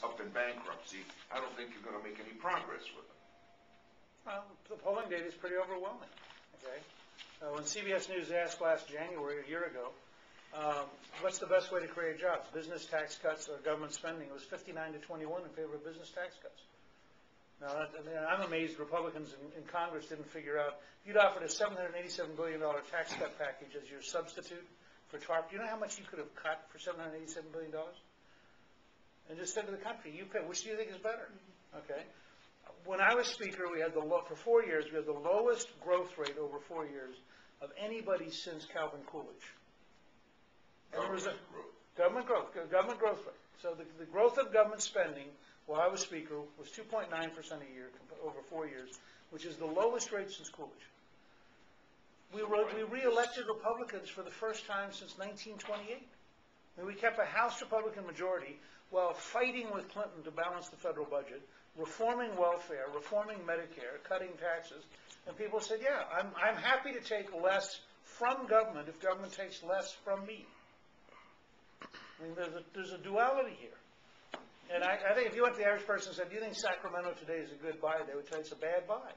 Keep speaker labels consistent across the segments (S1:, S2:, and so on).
S1: up in bankruptcy, I don't think you're going to make any progress with them.
S2: Well, the polling data is pretty overwhelming. Okay, when CBS News asked last January, a year ago, what's the best way to create jobs, business tax cuts or government spending, it was 59 to 21 in favor of business tax cuts. Now, I'm amazed Republicans in Congress didn't figure out, if you'd offered a $787 billion tax cut package as your substitute for TARP, do you know how much you could have cut for $787 billion? And just said to the country, you pick, which do you think is better? Okay. When I was Speaker, we had for 4 years, we had the lowest growth rate over 4 years of anybody since Calvin Coolidge. And there was a government growth rate. So the growth of government spending while I was Speaker was 2.9% a year over 4 years, which is the lowest rate since Coolidge. We re-elected Republicans for the first time since 1928. And we kept a House Republican majority while fighting with Clinton to balance the federal budget, reforming welfare, reforming Medicare, cutting taxes. And people said, yeah, I'm happy to take less from government if government takes less from me. I mean, there's a duality here. And I think if you went to the average person and said, do you think Sacramento today is a good buy, they would tell you it's a bad buy.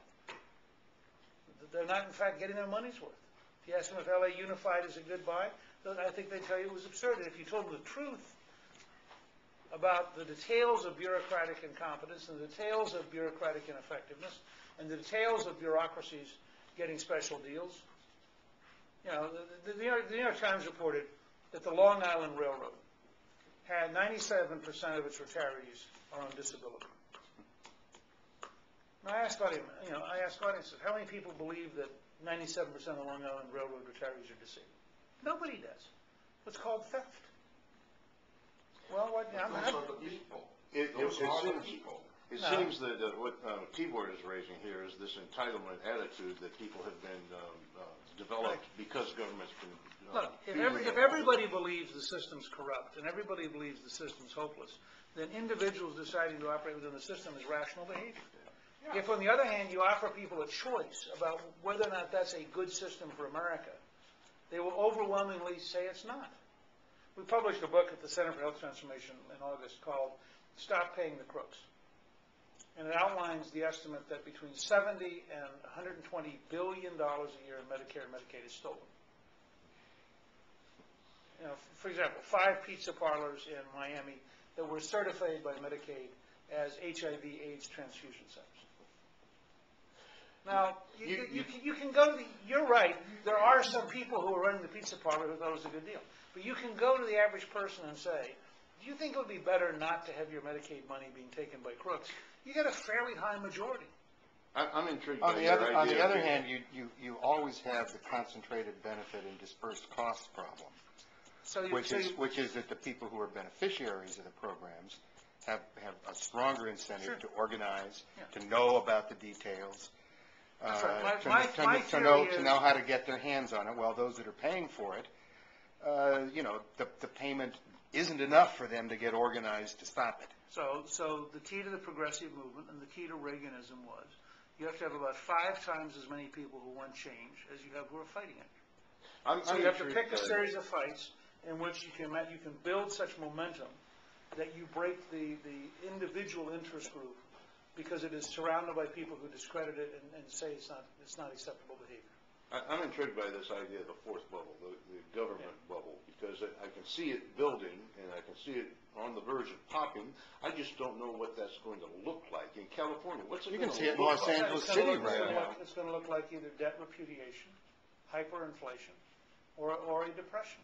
S2: They're not, in fact, getting their money's worth. If you ask them if LA Unified is a good buy, I think they'd tell you it was absurd. And if you told them the truth about the details of bureaucratic incompetence and the details of bureaucratic ineffectiveness and the details of bureaucracies getting special deals, you know, the New York Times reported that the Long Island Railroad had 97% of its retirees are on disability. And I asked audiences, how many people believe that 97% of the Long Island Railroad retirees are disabled? Nobody does. It's called theft. Well, what?
S1: Those are the people.
S3: It seems that what Keyboard is raising here is this entitlement attitude that people have been developed because government's been.
S2: Look, if everybody believes the system's corrupt and everybody believes the system's hopeless, then individuals deciding to operate within the system is rational behavior. Yeah. If, on the other hand, you offer people a choice about whether or not that's a good system for America, they will overwhelmingly say it's not. We published a book at the Center for Health Transformation in August called Stop Paying the Crooks. And it outlines the estimate that between $70 and $120 billion a year in Medicare and Medicaid is stolen. You know, for example, 5 pizza parlors in Miami that were certified by Medicaid as HIV/AIDS transfusion centers. Now, you can go to you're right, there are some people who are running the pizza parlor who thought it was a good deal. But you can go to the average person and say, do you think it would be better not to have your Medicaid money being taken by crooks? You get a fairly high majority.
S3: I'm intrigued
S4: on the other hand, you always have the concentrated benefit and dispersed cost problem, which is that the people who are beneficiaries of the programs have a stronger incentive to organize, to know about the details, to know how to get their hands on it, while those that are paying for it, you know, the payment isn't enough for them to get organized to stop it.
S2: So the key to the progressive movement and the key to Reaganism was you have to have about 5 times as many people who want change as you have who are fighting it. So you have to pick a series of fights in which you can build such momentum that you break the individual interest group because it is surrounded by people who discredit it and say it's not acceptable behavior.
S3: I'm intrigued by this idea of the fourth bubble, the government bubble, because I can see it building and I can see it on the verge of popping. I just don't know what that's going to look like in California. What's it going to look like? You can see it in Los Angeles City right now.
S2: It's going to look like either debt repudiation, hyperinflation, or a depression.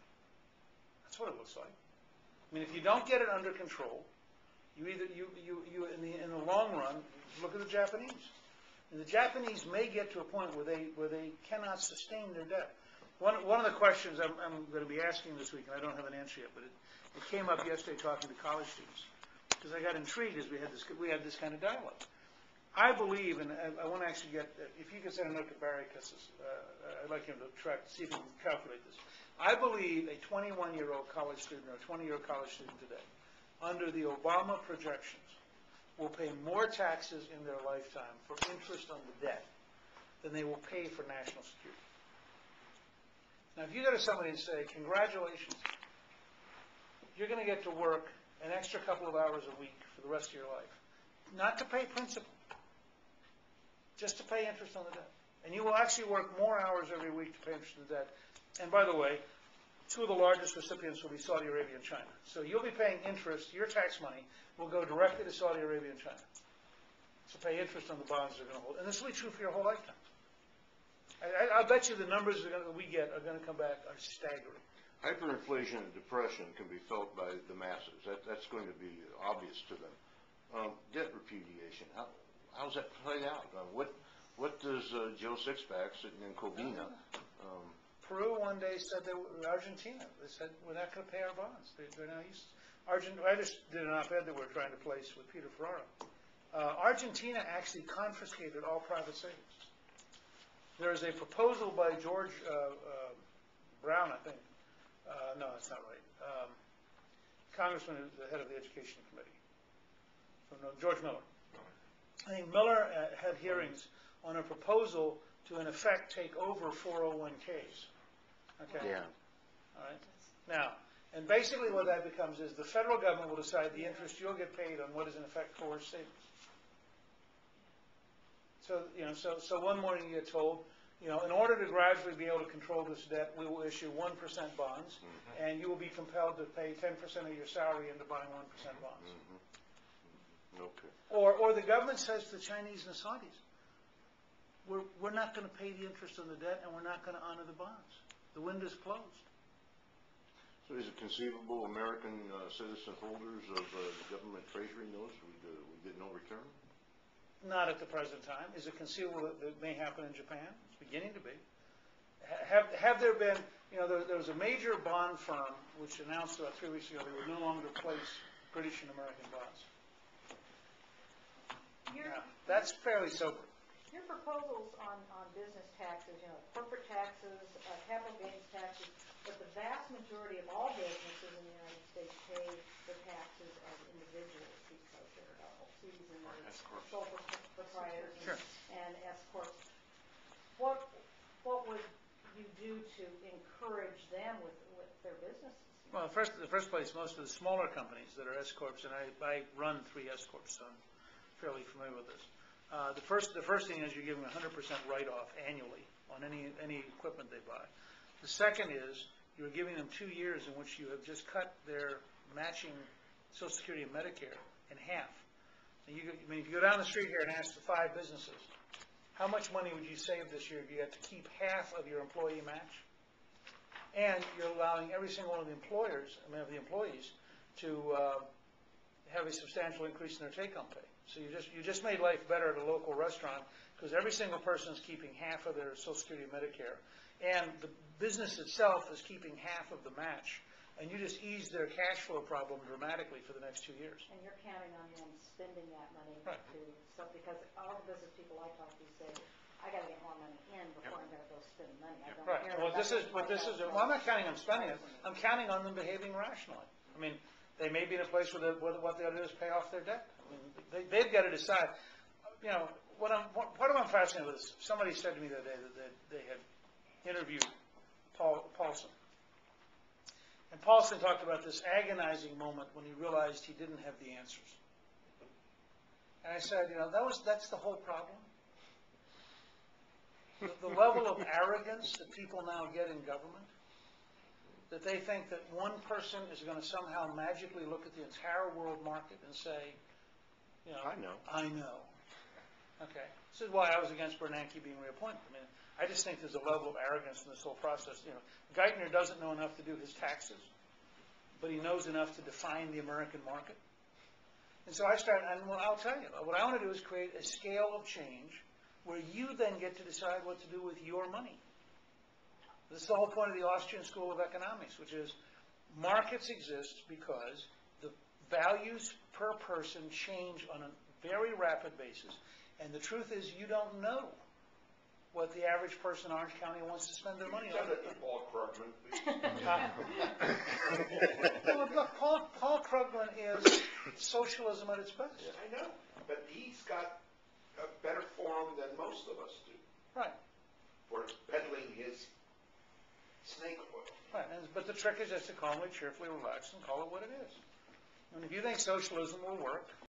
S2: That's what it looks like. I mean, if you don't get it under control, you in the long run, look at the Japanese. And the Japanese may get to a point where they cannot sustain their debt. One of the questions I'm going to be asking this week, and I don't have an answer yet, but it came up yesterday talking to college students, because I got intrigued as we had this kind of dialogue. I believe, and I want to actually get, if you could send a note to Barry, because I'd like him to see if he can calculate this. I believe a 21-year-old college student or a 20-year-old college student today, under the Obama projections, will pay more taxes in their lifetime for interest on the debt than they will pay for national security. Now, if you go to somebody and say, congratulations, you're going to get to work an extra couple of hours a week for the rest of your life, not to pay principal, just to pay interest on the debt. And you will actually work more hours every week to pay interest on the debt. And by the way, two of the largest recipients will be Saudi Arabia and China. So you'll be paying interest, your tax money will go directly to Saudi Arabia and China to pay interest on the bonds they're going to hold. And this will be true for your whole lifetime. I'll bet you the numbers that we get are going to come back are staggering.
S3: Hyperinflation and depression can be felt by the masses. That's going to be obvious to them. Debt repudiation, how's that play out? What does Joe Sixpack sitting in Covina?
S2: Peru one day said Argentina. They said we're not going to pay our bonds. They're now used. I just did an op-ed that we're trying to place with Peter Ferraro. Argentina actually confiscated all private savings. There is a proposal by George Brown, I think. No, that's not right. Congressman who's the head of the Education Committee. George Miller. I think Miller had hearings on a proposal to, in effect, take over 401ks. Okay?
S4: Yeah.
S2: All right? Now, and basically what that becomes is the federal government will decide the interest you'll get paid on what is, in effect, forced savings. So one morning you get told, in order to gradually be able to control this debt, we will issue 1% bonds, and you will be compelled to pay 10% of your salary into buying 1% bonds.
S3: Okay.
S2: Or the government says to the Chinese and the Saudis, we're not going to pay the interest on the debt, and we're not going to honor the bonds. The window is closed.
S3: So is it conceivable American citizen holders of government treasury notes would get no return?
S2: Not at the present time. Is it conceivable that it may happen in Japan? It's beginning to be. Have there been, there was a major bond firm which announced about 3 weeks ago they would no longer place British and American bonds. Now, that's fairly sober.
S5: Your proposals on business taxes, corporate taxes, capital gains taxes, but the vast majority of all businesses in the United States pay their taxes as individuals because they're LLCs and sole proprietors and S corps. What would you do to encourage them with their businesses?
S2: Well, the first place, most of the smaller companies that are S corps, and I run 3 S corps, so I'm fairly familiar with this. The first thing is you give them 100% write-off annually on any equipment they buy. The second is you're giving them 2 years in which you have just cut their matching Social Security and Medicare in half. And if you go down the street here and ask the 5 businesses, how much money would you save this year if you had to keep half of your employee match? And you're allowing every single one of the employees to have a substantial increase in their take-home pay. So you just made life better at a local restaurant because every single person is keeping half of their Social Security and Medicare, and the business itself is keeping half of the match, and you just ease their cash flow problem dramatically for the next 2 years.
S5: And you're counting on them spending that money because all the business people I talk to say, I got to get more money in before I'm going to go spend money. I don't care.
S2: Well, I'm not counting on spending it. I'm counting on them behaving rationally. I mean, they may be in a place where what they ought to do is pay off their debt. I mean, they've got to decide. What I'm fascinated with is somebody said to me the other day that they had interviewed Paulson. And Paulson talked about this agonizing moment when he realized he didn't have the answers. And I said, that's the whole problem. The level of arrogance that people now get in government, that they think that one person is going to somehow magically look at the entire world market and say, I know. Okay. This is why I was against Bernanke being reappointed. I mean, I just think there's a level of arrogance in this whole process. Geithner doesn't know enough to do his taxes, but he knows enough to define the American market. And so I'll tell you, what I want to do is create a scale of change where you then get to decide what to do with your money. This is the whole point of the Austrian School of Economics, which is markets exist because the values per person change on a very rapid basis. And the truth is you don't know what the average person in Orange County wants to spend their money on.
S1: Paul Krugman, please.
S2: Well, look, Paul Krugman is socialism at its best.
S1: Yeah, I know, but he's got a better forum than most of us do.
S2: Right.
S1: For peddling his snake oil.
S2: Right, but the trick is just to calmly, cheerfully relax and call it what it is. And if you think socialism will work,